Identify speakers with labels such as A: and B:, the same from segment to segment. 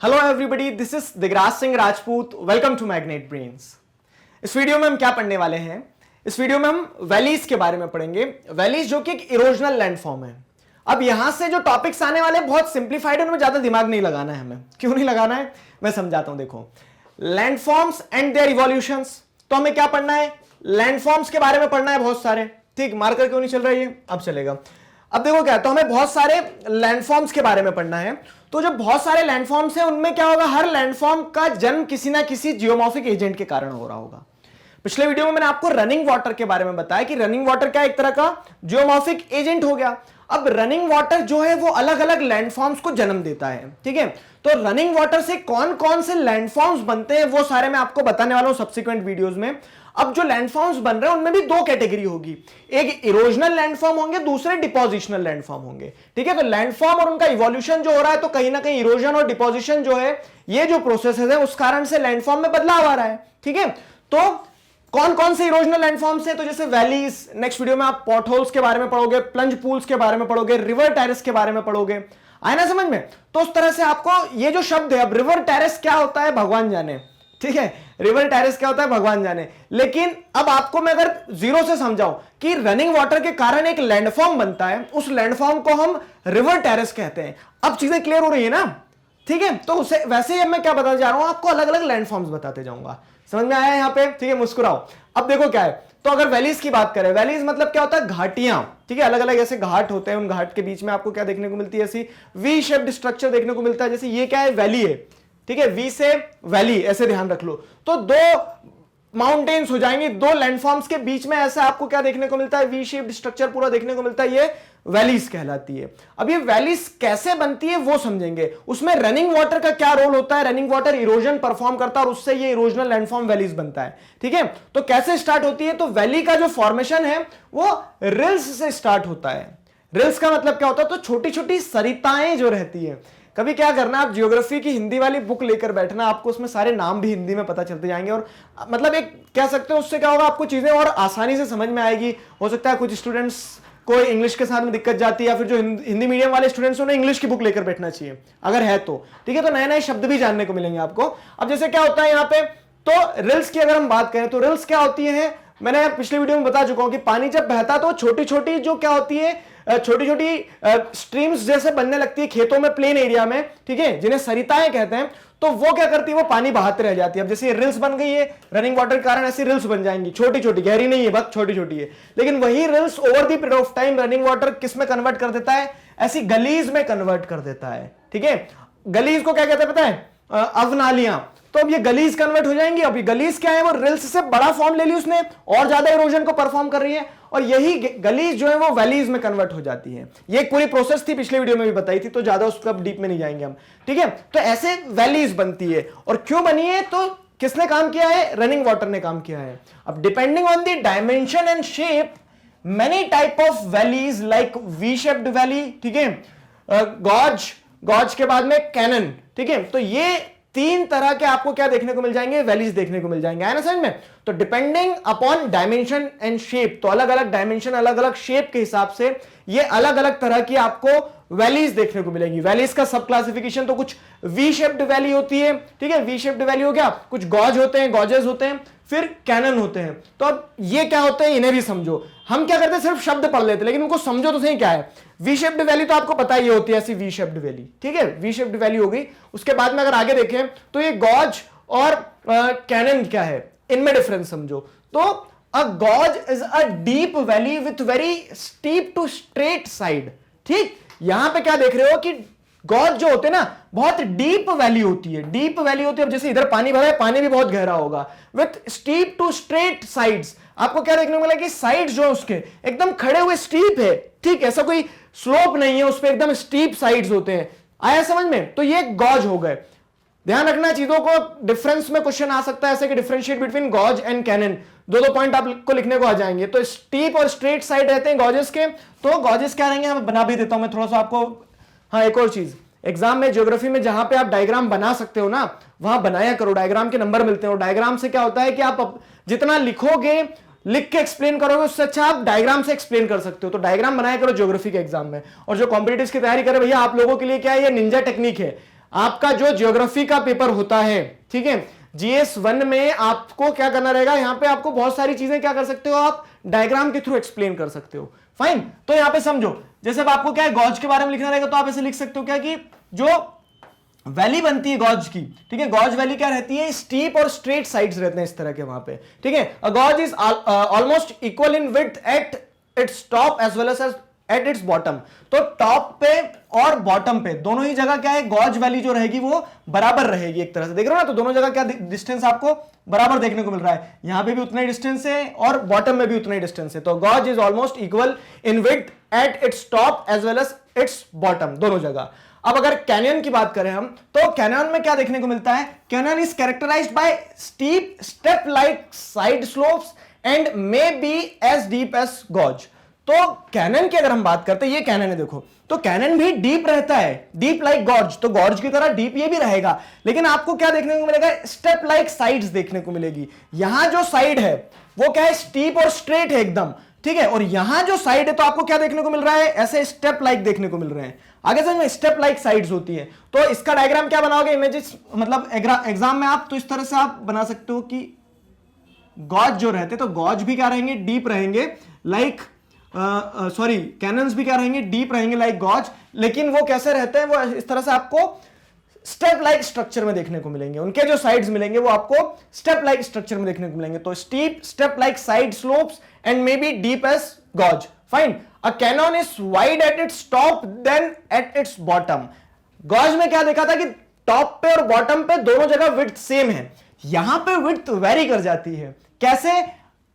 A: Hello everybody, this is Digraj Singh Rajput. Welcome to Magnet Brains. इस video में हम क्या पढ़ने वाले हैं? इस वीडियो में हम वैलीज के बारे में पढ़ेंगे। वैलीज जो कि एक इरोजनल लैंडफॉर्म है। अब यहां से जो टॉपिक्स आने वाले बहुत सिंप्लीफाइड है, उनमें ज्यादा दिमाग नहीं लगाना है हमें। क्यों नहीं लगाना है मैं समझाता हूं। देखो, लैंडफॉर्म्स एंड देयर इवोल्यूशंस, तो हमें क्या पढ़ना है? लैंडफॉर्म्स के बारे में पढ़ना है बहुत सारे। ठीक, मार्कर क्यों नहीं चल रहा है? अब चलेगा। अब देखो क्या, तो हमें बहुत सारे लैंडफॉर्म्स के बारे में पढ़ना है। तो जो बहुत सारे लैंडफॉर्म्स हैं उनमें क्या होगा, हर लैंडफॉर्म का जन्म किसी ना किसी जियोमॉर्फिक एजेंट के कारण हो रहा होगा। पिछले वीडियो में मैंने आपको रनिंग वाटर के बारे में बताया कि रनिंग वाटर क्या एक तरह का जियोमॉर्फिक एजेंट हो गया। अब रनिंग वाटर जो है वो अलग अलग लैंडफॉर्म्स को जन्म देता है। ठीक है, तो रनिंग वाटर से कौन कौन से लैंडफॉर्म्स बनते हैं वो सारे मैं आपको बताने वाला हूं सब्सिक्वेंट वीडियोस में। अब जो लैंडफॉर्म्स बन रहे हैं उनमें भी दो कैटेगरी होगी, एक इरोजनल लैंडफॉर्म होंगे, दूसरे डिपोजिशनल लैंडफॉर्म होंगे। ठीक है, तो लैंडफॉर्म और उनका इवोल्यूशन जो हो रहा है, तो कहीं ना कहीं इरोजन और डिपोजिशन जो है, ये जो प्रोसेस है उस कारण से लैंडफॉर्म में बदलाव आ रहा है। ठीक है, तो कौन कौन से इरोजनल लैंडफॉर्म्स हैं? तो जैसे वैलीज, नेक्स्ट वीडियो में आप पॉटहोल्स के बारे में पढ़ोगे, प्लंज पूल्स के बारे में पढ़ोगे, रिवर टेरेस के बारे में पढ़ोगे। आए ना समझ में? तो उस तरह से आपको ये जो शब्द है, अब रिवर टेरेस क्या होता है भगवान जाने। ठीक है, रिवर टेरेस क्या होता है भगवान जाने। लेकिन अब आपको मैं अगर जीरो से समझाऊं कि रनिंग वाटर के कारण एक लैंडफॉर्म बनता है, उस लैंडफॉर्म को हम रिवर टेरेस कहते हैं। अब चीजें क्लियर हो रही है ना? ठीक है, तो उसे वैसे ही अब मैं क्या बताने जा रहा हूं, आपको अलग अलग लैंडफॉर्म्स बताते जाऊंगा। समझ में आया यहां पे? ठीक है, मुस्कुराओ। अब देखो क्या है, तो अगर वैलीज की बात करें, वैलीज मतलब क्या होता है? घाटियां। ठीक है, अलग अलग ऐसे घाट होते हैं, उन घाट के बीच में आपको क्या देखने को मिलती है? ऐसी वी शेप्ड स्ट्रक्चर देखने को मिलता है। जैसे ये क्या है? वैली है। ठीक है, वी से वैली, ऐसे ध्यान रख लो। तो दो माउंटेन्स हो जाएंगे, दो लैंडफॉर्म्स के बीच में ऐसा आपको क्या देखने को मिलता है? वी शेप्ड स्ट्रक्चर पूरा देखने को मिलता है, ये वैलीज कहलाती है। अब ये वैलीज कैसे बनती है वो समझेंगे। उसमें रनिंग वाटर का क्या रोल होता है? रनिंग वाटर इरोजन परफॉर्म करता है और उससे ये इरोजनल लैंडफॉर्म वैलीज बनता है। ठीक है, तो कैसे स्टार्ट होती है? तो वैली का जो फॉर्मेशन है वो रिल्स से स्टार्ट होता है। रिल्स का मतलब क्या होता है? तो छोटी छोटी सरिताएं जो रहती है। कभी क्या करना, आप ज्योग्राफी की हिंदी वाली बुक लेकर बैठना, आपको उसमें सारे नाम भी हिंदी में पता चलते जाएंगे और मतलब एक कह सकते हो उससे क्या होगा, आपको चीजें और आसानी से समझ में आएगी। हो सकता है कुछ स्टूडेंट्स को इंग्लिश के साथ में दिक्कत जाती है, या फिर जो हिंदी मीडियम वाले स्टूडेंट्स उन्हें इंग्लिश की बुक लेकर बैठना चाहिए अगर है तो। ठीक है, तो नए नए शब्द भी जानने को मिलेंगे आपको। अब जैसे क्या होता है यहाँ पे, तो रिल्स की अगर हम बात करें तो रिल्स क्या होती है, मैंने पिछले वीडियो में बता चुका हूं कि पानी जब बहता तो छोटी छोटी जो क्या होती है, छोटी छोटी स्ट्रीम्स जैसे बनने लगती है खेतों में, प्लेन एरिया में। ठीक है, जिन्हें सरिताएं कहते हैं। तो वो क्या करती है, वो पानी बहाते रह जाती है। अब जैसे ये रिल्स बन गई है रनिंग वाटर के कारण, ऐसी रिल्स बन जाएंगी छोटी छोटी, गहरी नहीं है, बहुत छोटी छोटी है। लेकिन वही reels over the period of time running water किस में कन्वर्ट कर देता है? ऐसी गलीज में कन्वर्ट कर देता है। ठीक है, गलीज को क्या कहते हैं पता है? अवनालियां। तो अब ये गलीज कन्वर्ट हो जाएंगी। अब ये गलीज क्या है, वो रिल्स से बड़ा फॉर्म ले ली उसने और ज्यादा इरोजन को परफॉर्म कर रही है, और यही गलीज जो है वो वैलीज में कन्वर्ट हो जाती है। ये एक पूरी प्रोसेस थी, पिछले वीडियो में भी बताई थी, तो ज्यादा उसको अब डीप में नहीं जाएंगे हम। ठीक है, तो ऐसे वैलीज बनती है। और क्यों बनी है? तो किसने काम किया है? रनिंग वाटर ने काम किया है। अब depending on the dimension and shape, many type of valleys like V shaped valley, ठीक है, गॉज, गॉज के बाद में कैनन। ठीक है, तो ये तीन तरह के आपको क्या देखने को मिल जाएंगे? वैलीज देखने को मिल जाएंगे। है ना समझ में? तो depending upon dimension and shape, तो अलग अलग डायमेंशन, अलग अलग शेप के हिसाब से ये अलग अलग तरह की आपको वैलीज देखने को मिलेंगी। वैलीज का सब क्लासिफिकेशन, तो कुछ वी शेप्ड वैली होती है। ठीक है, वी शेप्ड वैली हो गया, कुछ गॉज होते हैं, गॉजेस होते हैं, फिर कैनन होते हैं। तो अब ये क्या होते हैं इन्हें भी समझो। हम क्या करते हैं, सिर्फ शब्द पढ़ लेते, लेकिन उनको समझो तो सही क्या है। वी शेप्ड वैली तो आपको पता ही होती है, ऐसी वी शेप्ड वैली। ठीक है, वी शेप्ड वैली हो गई। उसके बाद में अगर आगे देखें तो ये गॉज और कैनन क्या है, इनमें डिफरेंस समझो। तो a gauge is a deep valley with very steep to straight side. ठीक, यहां पे क्या देख रहे हो कि गॉज जो होते हैं ना, बहुत डीप वैली होती है, डीप वैली होती है। अब जैसे इधर पानी भरा है, पानी भी बहुत गहरा होगा, with steep to straight sides. आपको क्या देखने को मिला कि साइड्स जो उसके एकदम खड़े हुए स्टीप है। ठीक, ऐसा कोई स्लोप नहीं है, उस पर एकदम स्टीप साइड्स होते हैं। आया समझ में? तो ये गॉज हो गए। ध्यान रखना चीजों को, डिफरेंस में क्वेश्चन आ सकता है ऐसे कि differentiate between gorge and canyon, दो पॉइंट आपको लिखने को आ जाएंगे। तो स्टीप और स्ट्रेट साइड रहते हैं गॉजेस के। तो गॉजेस क्या रहेंगे, मैं बना भी देता हूं मैं थोड़ा सा आपको। हाँ, एक और चीज, एग्जाम में ज्योग्राफी में जहां पे आप डायग्राम बना सकते हो ना, वहां बनाया करो। डायग्राम के नंबर मिलते हैं, और डायग्राम से क्या होता है कि आप जितना लिखोगे, लिख के एक्सप्लेन करोगे, उससे अच्छा आप डायग्राम से एक्सप्लेन कर सकते हो। तो डायग्राम बनाया करो ज्योग्राफी के एग्जाम में। और जो कॉम्पिटिटिव की तैयारी करे भैया, आप लोगों के लिए क्या है, ये निंजा टेक्निक है। आपका जो ज्योग्राफी का पेपर होता है, ठीक है, जीएस 1 में आपको क्या करना रहेगा, यहां पे आपको बहुत सारी चीजें क्या कर सकते हो, आप डायग्राम के थ्रू एक्सप्लेन कर सकते हो। फाइन, तो यहां पे समझो, जैसे अब आपको क्या है, गॉज के बारे में लिखना रहेगा, तो आप ऐसे लिख सकते हो क्या कि जो वैली बनती है गॉज की, ठीक है, गॉज वैली क्या रहती है, स्टीप और स्ट्रेट साइड्स रहते हैं इस तरह के वहां पे, ठीक है। A gauge is almost equal in width at its top as well as at its bottom. तो टॉप पे और बॉटम पे दोनों ही जगह क्या है, गॉज वैली जो रहेगी वो बराबर रहेगी एक तरह से, देख रहे हो ना, तो दोनों जगह क्या डिस्टेंस आपको बराबर देखने को मिल रहा है, यहां पे भी उतना ही डिस्टेंस है और बॉटम में भी उतना ही डिस्टेंस है। तो gorge is almost equal in width at its top as well as its bottom, दोनों जगह। अब अगर कैनियन की बात करें हम, तो कैनियन में क्या देखने को मिलता है, canyon is characterised by steep step like side slopes and may be as deep as gorge. तो कैनियन की अगर हम बात करते हैं, ये कैनियन है देखो, तो कैनियन भी डीप रहता है, डीप लाइक गॉर्ज, तो गॉर्ज की तरह डीप ये भी रहेगा, लेकिन आपको क्या देखने को मिलेगा, स्टेप लाइक साइड्स देखने को मिलेगी। यहां जो साइड है वो क्या है, स्टीप और स्ट्रेट है एकदम, ठीक है, और यहां जो साइड है तो आपको क्या देखने को मिल रहा है, ऐसे स्टेप लाइक देखने को मिल रहे हैं। आगे समझ में, स्टेप लाइक साइड्स होती है। तो इसका डायग्राम क्या बनाओगे, इमेजेस मतलब एग्जाम में आप तो इस तरह से आप बना सकते हो कि गॉज जो रहते, तो गॉज भी क्या रहेंगे, डीप रहेंगे लाइक सॉरी कैनन्स भी क्या रहेंगे, डीप रहेंगे लाइक गॉज, लेकिन वो कैसे रहते हैं, वो इस तरह से आपको स्टेप लाइक स्ट्रक्चर में देखने को मिलेंगे, उनके जो साइड्स मिलेंगे वो आपको स्टेप लाइक स्ट्रक्चर में देखने को मिलेंगे। तो steep step like side slopes and may be deep as gorge. Fine, a canyon is wide at its top then at its bottom. Gorge में क्या देखा था कि टॉप पे और बॉटम पे दोनों जगह विड्थ सेम है, यहां पे विड्थ वेरी कर जाती है। कैसे,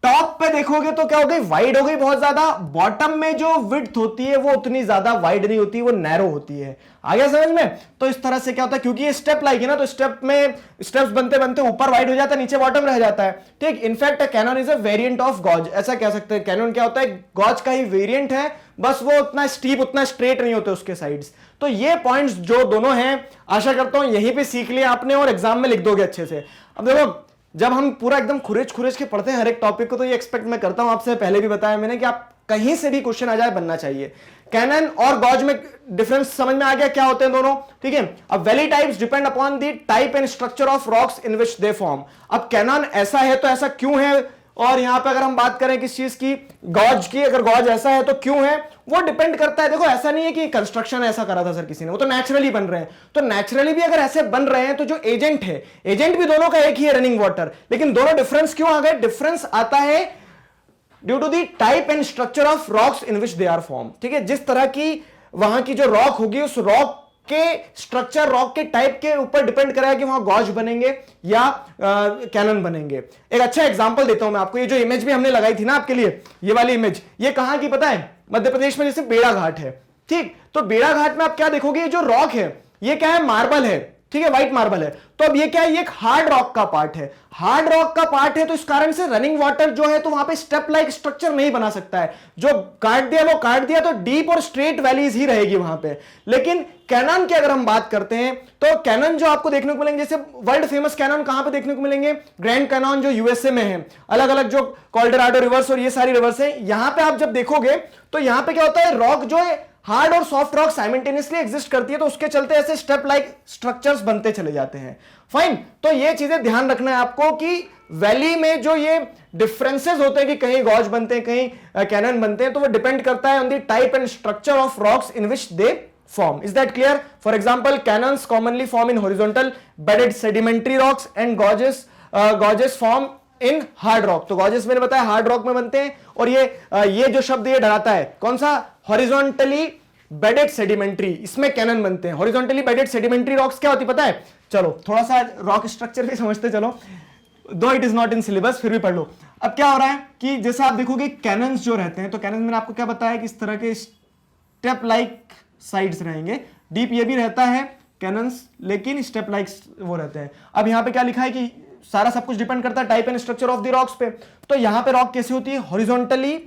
A: टॉप पे देखोगे तो क्या हो गई, वाइड हो गई बहुत ज्यादा, बॉटम में जो विड्थ होती है वो उतनी ज्यादा वाइड नहीं होती, वो नैरो होती है। आ गया समझ में? तो इस तरह से क्या होता है, क्योंकि ये स्टेप लाइक है ना, तो स्टेप में स्टेप्स बनते बनते ऊपर वाइड हो जाता है, नीचे बॉटम रह जाता है, ठीक। In fact canyon is a variant of gorge, ऐसा कह सकते हैं। कैनन क्या होता है, गॉज का ही वेरिएंट है, बस वो उतना स्टीप उतना स्ट्रेट नहीं होते उसके साइड्स। तो ये पॉइंट्स जो दोनों हैं, आशा करता हूं यहीं पे सीख लिया आपने और एग्जाम में लिख दोगे अच्छे से। अब देखो, जब हम पूरा एकदम खुरेज खुरेज के पढ़ते हैं हर एक टॉपिक को, तो ये एक्सपेक्ट मैं करता हूं, आपसे पहले भी बताया मैंने कि आप कहीं से भी क्वेश्चन आ जाए बनना चाहिए। कैनन और गॉज में डिफरेंस समझ में आ गया, क्या होते हैं दोनों, ठीक है। अब valley types depend upon the type and structure of rocks in which they form. अब कैनन ऐसा है तो ऐसा क्यों है, और यहां पे अगर हम बात करें किस चीज की, गॉज की, अगर गॉज ऐसा है तो क्यों है, वो डिपेंड करता है। देखो, ऐसा नहीं है कि कंस्ट्रक्शन ऐसा करा था सर किसी ने, वो तो नेचुरली बन रहे हैं। तो नेचुरली भी अगर ऐसे बन रहे हैं तो जो एजेंट है, एजेंट भी दोनों का एक ही है, रनिंग वाटर, लेकिन दोनों डिफरेंस क्यों आ गए, डिफरेंस आता है due to the type and structure of rocks in which they are form, ठीक है। जिस तरह की वहां की जो रॉक होगी, उस रॉक के स्ट्रक्चर, रॉक के टाइप के ऊपर डिपेंड करेगा कि वहां गॉज बनेंगे या कैनन बनेंगे। एक अच्छा एग्जांपल देता हूं मैं आपको, ये जो इमेज भी हमने लगाई थी ना आपके लिए, ये वाली इमेज, ये कहां की पता है, मध्य प्रदेश में जैसे बेड़ा घाट है, ठीक। तो बेड़ा घाट में आप क्या देखोगे, ये जो रॉक है ये क्या है, मार्बल है, ठीक है, व्हाइट मार्बल है। तो अब ये क्या है, ये एक हार्ड रॉक का पार्ट है, हार्ड रॉक का पार्ट है, तो इस कारण से रनिंग वाटर जो है तो वहां पे स्टेप लाइक स्ट्रक्चर नहीं बना सकता है। जो काट दिया वो काट दिया, तो डीप और स्ट्रेट वैलीज ही रहेगी वहां पे। लेकिन कैनन की अगर हम बात करते हैं, तो कैनन जो आपको देखने को मिलेंगे, जैसे वर्ल्ड फेमस कैनन कहां पे देखने को मिलेंगे, ग्रैंड कैनन जो यूएसए में है, अलग अलग जो कोलोराडो रिवर्स और ये सारी रिवर्स है, यहां पे आप जब देखोगे तो यहां पे क्या होता है, रॉक जो है हार्ड और सॉफ्ट रॉक साइमल्टेनियसली एग्जिस्ट करती है, तो उसके चलते ऐसे स्टेप लाइक स्ट्रक्चर्स बनते चले जाते हैं। फाइन, तो ये चीजें ध्यान रखना है आपको कि वैली में जो ये डिफरेंसेस होते हैं कि कहीं गॉज बनते हैं, कहीं कैनन बनते हैं, तो वो डिपेंड करता है on the type and structure of rocks in which they form. Is that clear? For example, cannons commonly form in horizontal bedded sedimentary rocks and gauges form in hard rock. तो gauges मैंने बताया hard rock में बनते हैं, और ये जो शब्द ये डराता है, कौन सा, हॉरिजॉन्टली बेडेड सेडिमेंट्री, इसमें कैनन बनते हैं। हॉरिजॉन्टली बेडेड सेडिमेंट्री रॉक्स क्या होती पता है, चलो थोड़ा सा रॉक स्ट्रक्चर भी समझते चलो, दो it is not in syllabus, फिर भी पढ़ लो। अब क्या हो रहा है कि जैसे आप देखोगे कैनन्स जो रहते हैं, तो कैनन मैंने आपको क्या बताया कि इस तरह के स्टेप लाइक साइड्स रहेंगे, डीप ये भी रहता है कैनन्स, लेकिन स्टेप लाइक वो रहते हैं। अब यहां पे क्या लिखा है कि सारा सब कुछ डिपेंड करता है type and structure of the rocks पे। तो यहां पे रॉक कैसी होती है, horizontal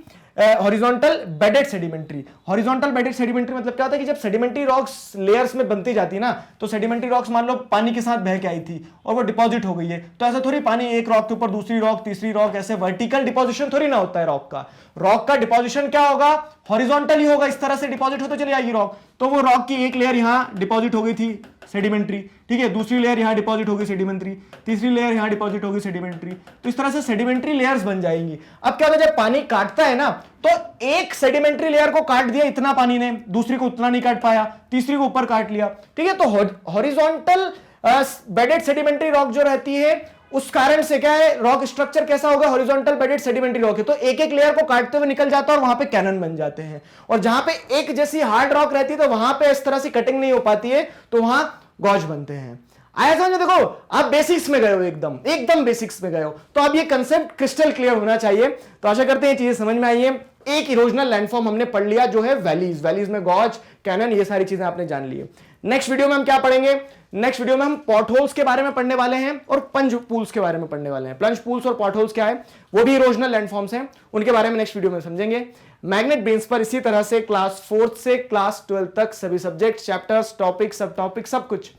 A: bedded sedimentary. Horizontal bedded sedimentary मतलब क्या होता है कि जब सेडिमेंट्री रॉक्स लेयर्स में बनती जाती है ना, तो सेडिमेंट्री रॉक्स मान लो पानी के साथ बह के आई थी और वो डिपॉजिट हो गई है, तो ऐसा थोड़ी पानी एक रॉक के ऊपर दूसरी रॉक तीसरी रॉक, ऐसे वर्टिकल डिपॉजिशन थोड़ी ना होता है रॉक का। रॉक का डिपॉजिशन क्या होगा, हॉरिजॉन्टल ही होगा, इस तरह से डिपॉजिट होते चली जाएगी रॉक। तो वो रॉक की एक लेयर यहां डिपॉजिट हो गई थी सेडिमेंट्री, ठीक है, दूसरी लेयर यहां डिपॉजिट होगी सेडिमेंट्री, तीसरी लेयर यहां डिपॉजिट होगी सेडिमेंट्री, तो इस तरह से सेडिमेंट्री लेयर्स बन जाएंगी। अब क्या होता है, जब पानी काटता है ना, तो एक सेडिमेंट्री लेयर को काट दिया इतना पानी ने, दूसरी को उतना नहीं काट पाया, तीसरी को ऊपर काट लिया, ठीक है। तो हॉरिजॉन्टल बेडेड सेडिमेंट्री रॉक जो रहती है, उस कारण से क्या है, रॉक स्ट्रक्चर कैसा होगा, हॉरिजॉन्टल बेडेड सेडिमेंट्री रॉक है, तो एक एक लेयर को काटते हुए निकल जाता है और वहां पे कैनन बन जाते हैं। और जहां पे एक जैसी हार्ड रॉक रहती है तो वहां पे इस तरह से कटिंग नहीं हो पाती है, तो वहां गॉज बनते हैं। आया समझ, देखो आप बेसिक्स में गए हो, एकदम एकदम बेसिक्स में गए हो, तो अब ये कंसेप्ट क्रिस्टल क्लियर होना चाहिए। तो आशा करते हैं चीजें समझ में आई है। एक इरोजनल लैंडफॉर्म हमने पढ़ लिया जो है वैलीज, वैलीज में गॉज, कैनन, ये सारी चीजें आपने जान ली है। नेक्स्ट वीडियो में हम क्या पढ़ेंगे, नेक्स्ट वीडियो में हम पॉटहोल्स के बारे में पढ़ने वाले हैं और पंज पूल्स के बारे में पढ़ने वाले हैं। प्लंज पूल्स और पॉटहोल्स क्या है, वो भी इरोजनल लैंडफॉर्म्स हैं, उनके बारे में नेक्स्ट वीडियो में समझेंगे। मैग्नेट ब्रेन्स पर इसी तरह से क्लास 4 से क्लास 12 तक सभी सब्जेक्ट, चैप्टर्स, टॉपिक, सब टॉपिक, सब कुछ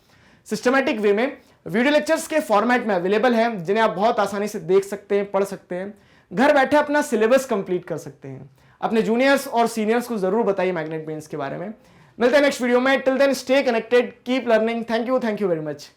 A: सिस्टमैटिक वे में वीडियो लेक्चर्स के फॉर्मेट में अवेलेबल है, जिन्हें आप बहुत आसानी से देख सकते हैं, पढ़ सकते हैं, घर बैठे अपना सिलेबस कंप्लीट कर सकते हैं। अपने जूनियर्स और सीनियर्स को जरूर बताइए मैग्नेट ब्रेन्स के बारे में। मिलते हैं नेक्स्ट वीडियो में, till then stay connected, keep learning. Thank you very much.